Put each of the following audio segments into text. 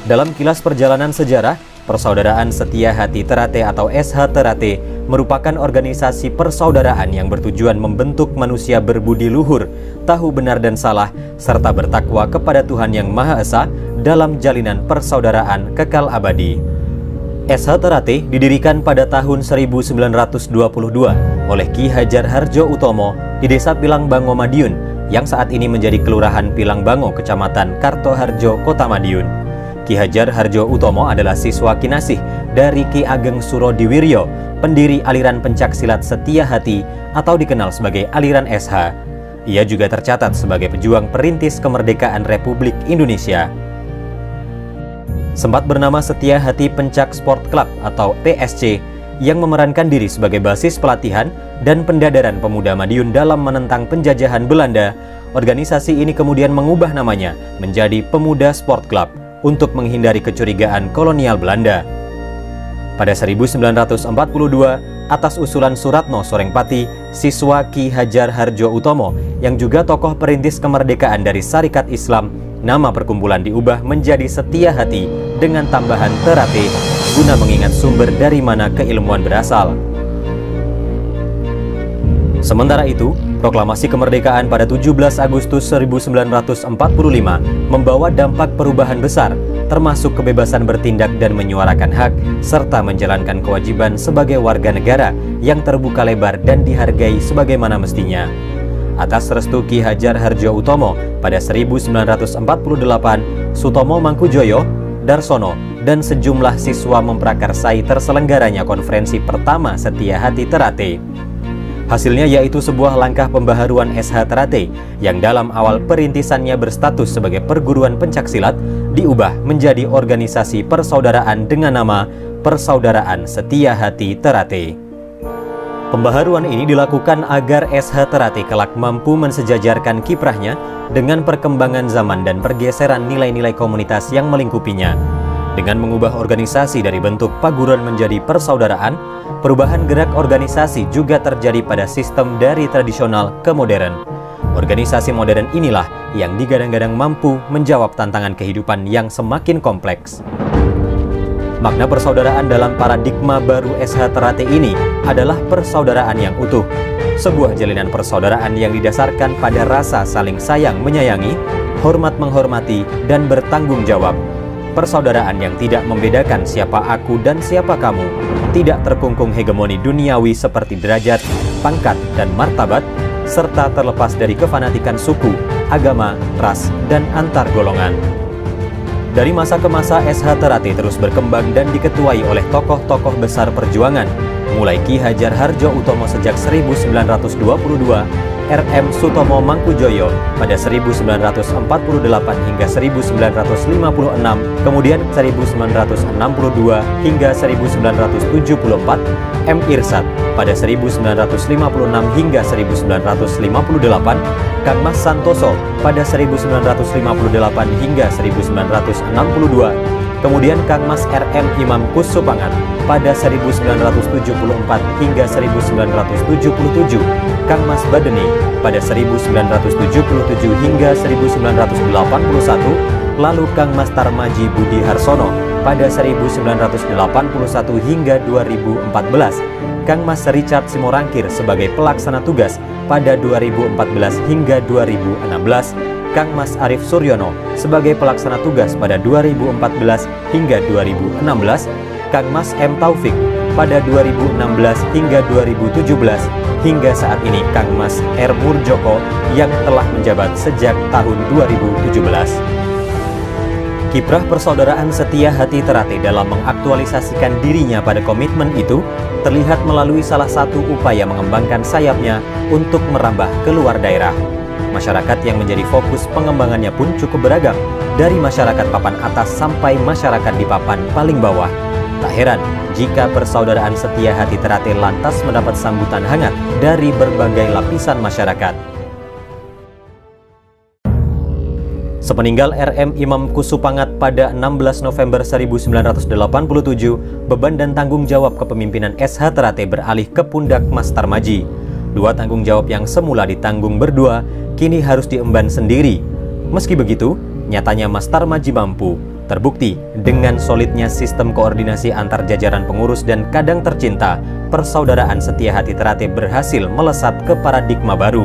Dalam kilas perjalanan sejarah, Persaudaraan Setia Hati Terate atau SH Terate merupakan organisasi persaudaraan yang bertujuan membentuk manusia berbudi luhur, tahu benar dan salah, serta bertakwa kepada Tuhan Yang Maha Esa dalam jalinan persaudaraan kekal abadi. SH Terate didirikan pada tahun 1922 oleh Ki Hajar Hardjo Utomo di Desa Pilangbango, Madiun, yang saat ini menjadi Kelurahan Pilangbango, Kecamatan Kartoharjo, Kota Madiun. Ki Hajar Hardjo Utomo adalah siswa kinasih dari Ki Ageng Surodiwiryo, pendiri aliran pencaksilat Setia Hati atau dikenal sebagai aliran SH. Ia juga tercatat sebagai pejuang perintis kemerdekaan Republik Indonesia. Sempat bernama Setia Hati Pencak Sport Club atau PSC, yang memerankan diri sebagai basis pelatihan dan pendadaran pemuda Madiun dalam menentang penjajahan Belanda. Organisasi ini kemudian mengubah namanya menjadi Pemuda Sport Club untuk menghindari kecurigaan kolonial Belanda. Pada 1942, atas usulan Suratno Sorengpati, siswa Ki Hajar Hardjo Utomo yang juga tokoh perintis kemerdekaan dari Sarekat Islam, nama perkumpulan diubah menjadi Setia Hati dengan tambahan Terate guna mengingat sumber dari mana keilmuan berasal. Sementara itu, proklamasi kemerdekaan pada 17 Agustus 1945 membawa dampak perubahan besar, termasuk kebebasan bertindak dan menyuarakan hak, serta menjalankan kewajiban sebagai warga negara yang terbuka lebar dan dihargai sebagaimana mestinya. Atas restu Ki Hajar Hardjo Utomo, pada 1948, Sutomo Mangkujoyo, Darsono, dan sejumlah siswa memprakarsai terselenggaranya konferensi pertama Setia Hati Terate. Hasilnya yaitu sebuah langkah pembaharuan SH Terate yang dalam awal perintisannya berstatus sebagai perguruan pencaksilat diubah menjadi organisasi persaudaraan dengan nama Persaudaraan Setia Hati Terate. Pembaharuan ini dilakukan agar SH Terate kelak mampu mensejajarkan kiprahnya dengan perkembangan zaman dan pergeseran nilai-nilai komunitas yang melingkupinya. Dengan mengubah organisasi dari bentuk paguran menjadi persaudaraan, perubahan gerak organisasi juga terjadi pada sistem dari tradisional ke modern. Organisasi modern inilah yang digadang-gadang mampu menjawab tantangan kehidupan yang semakin kompleks. Makna persaudaraan dalam paradigma baru SH Terate ini adalah persaudaraan yang utuh, sebuah jalinan persaudaraan yang didasarkan pada rasa saling sayang menyayangi, hormat menghormati, dan bertanggung jawab. Persaudaraan yang tidak membedakan siapa aku dan siapa kamu, tidak terkungkung hegemoni duniawi seperti derajat, pangkat, dan martabat, serta terlepas dari kefanatikan suku, agama, ras, dan antar golongan. Dari masa ke masa, SH Terate terus berkembang dan diketuai oleh tokoh-tokoh besar perjuangan, mulai Ki Hajar Hardjo Utomo sejak 1922, RM Sutomo Mangkujoyo pada 1948 hingga 1956, kemudian 1962 hingga 1974, M. Irsad pada 1956 hingga 1958, Kang Mas Santoso pada 1958 hingga 1962, kemudian Kang Mas RM Imam Kusupangat pada 1974 hingga 1977, Kang Mas Badeni pada 1977 hingga 1981, lalu Kang Mas Tarmaji Budi Harsono pada 1981 hingga 2014, Kang Mas Richard Simorangkir sebagai pelaksana tugas pada 2014 hingga 2016, Kang Mas Arief Suryono sebagai pelaksana tugas pada 2014 hingga 2016, Kang Mas M. Taufik pada 2016 hingga 2017, hingga saat ini Kang Mas R. Murjoko yang telah menjabat sejak tahun 2017. Kiprah persaudaraan Setia Hati Terate dalam mengaktualisasikan dirinya pada komitmen itu terlihat melalui salah satu upaya mengembangkan sayapnya untuk merambah keluar daerah. Masyarakat yang menjadi fokus pengembangannya pun cukup beragam, dari masyarakat papan atas sampai masyarakat di papan paling bawah. Tak heran jika persaudaraan Setia Hati Terate lantas mendapat sambutan hangat dari berbagai lapisan masyarakat. Sepeninggal RM Imam Kusupangat pada 16 November 1987, beban dan tanggung jawab kepemimpinan SH Terate beralih ke pundak Mas Tarmaji. Dua tanggung jawab yang semula ditanggung berdua, kini harus diemban sendiri. Meski begitu, nyatanya Mas Tarmaji mampu Terbukti dengan solidnya sistem koordinasi antar jajaran pengurus dan kadang tercinta, persaudaraan Setia Hati Terate berhasil melesat ke paradigma baru.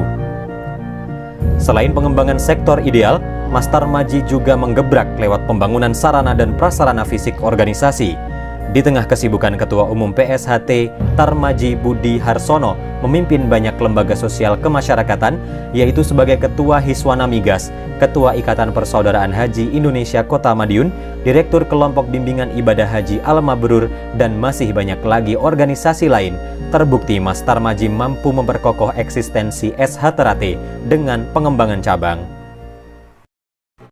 Selain pengembangan sektor ideal, Mas Tarmaji juga menggebrak lewat pembangunan sarana dan prasarana fisik organisasi. Di tengah kesibukan Ketua Umum PSHT, Tarmaji Budi Harsono memimpin banyak lembaga sosial kemasyarakatan, yaitu sebagai Ketua Hiswana Migas, Ketua Ikatan Persaudaraan Haji Indonesia Kota Madiun, Direktur Kelompok Bimbingan Ibadah Haji Al-Mabrur, dan masih banyak lagi organisasi lain. Terbukti Mas Tarmaji mampu memperkokoh eksistensi SH Terate dengan pengembangan cabang.